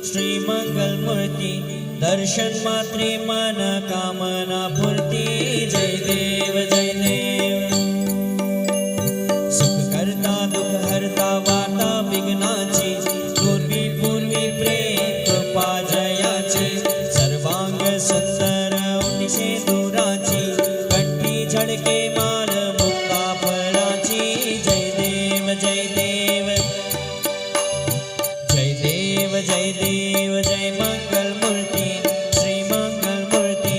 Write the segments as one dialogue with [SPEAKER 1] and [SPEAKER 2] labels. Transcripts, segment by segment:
[SPEAKER 1] श्री मंगल मूर्ति दर्शन मात्रे मन कामना पूर्ति। जय देव जय देव। सुख करता दुख हरता वार्ता विघ्नाची पूर्वी पूर्वी प्रेम कृपा जयाची सर्वांग सुंदर उनिशे दुराची कंठी झळके माल मुक्ता फळाची। जय देव जय देव जय देव जय देव। जय मंगल मूर्ति श्री मंगल मूर्ति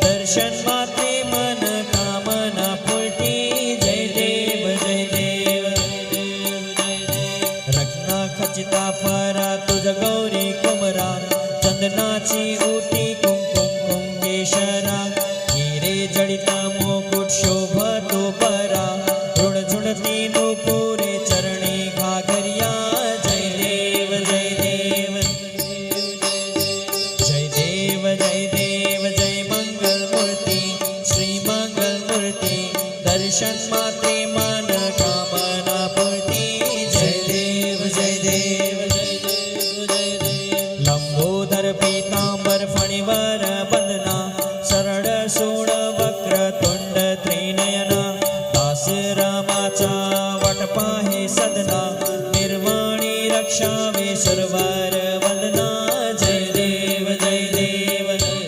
[SPEAKER 1] दर्शन मात्रे मन कामना पूर्ति। जय देव जय देव। रत्ना खचिता फरा तुझ गौरी कुमरा चंदनाची ओटी कुंकुम कुंकेशरा हिरे जडिता मुकुट शोभतो परा ऋण झुणती नुपुरे चरणी घागरिया। जय देव जय देव जय देव जय देव। जय मंगल मूर्ति श्री मंगल मूर्ति दर्शन मात्रे मन कामना पूर्ति। जय देव जय देव लंबोदर पीतांबर फणिवर बंदना सरळ सोड वक्र तुंड त्रिनयना दास रामाचा वटपाहे सदना निर्वाणी रक्षावे सर्वर वंदना। जय देव जय देव जय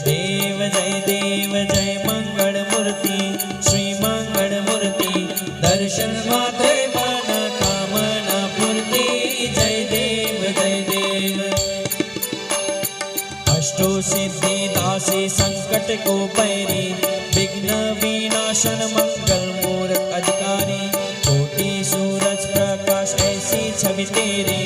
[SPEAKER 1] देव जय देव। जय मंगल मूर्ति श्री मंगल मूर्ति दर्शन मात्रे मन कामना पूर्ति। जय देव जय देव। अष्टो सिद्धि दासी संकट को पैरी विघ्न विनाशन मंगल मूर्त अधिकारी कोटि सूरज प्रकाश ऐसी छवि तेरी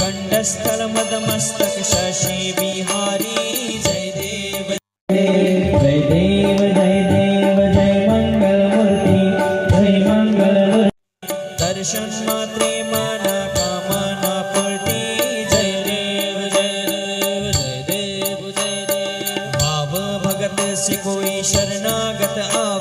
[SPEAKER 1] कंडस्थल मदमस्तक शशि बिहारी। जय देव जय देव जय देव। जय मंगल मूर्ति जय मंगल मूर्ति दर्शन मात्रे मन कामना पूर्ति। जय देव जय देव जय देव जय देव। भाव भगत से कोई शरणागत आव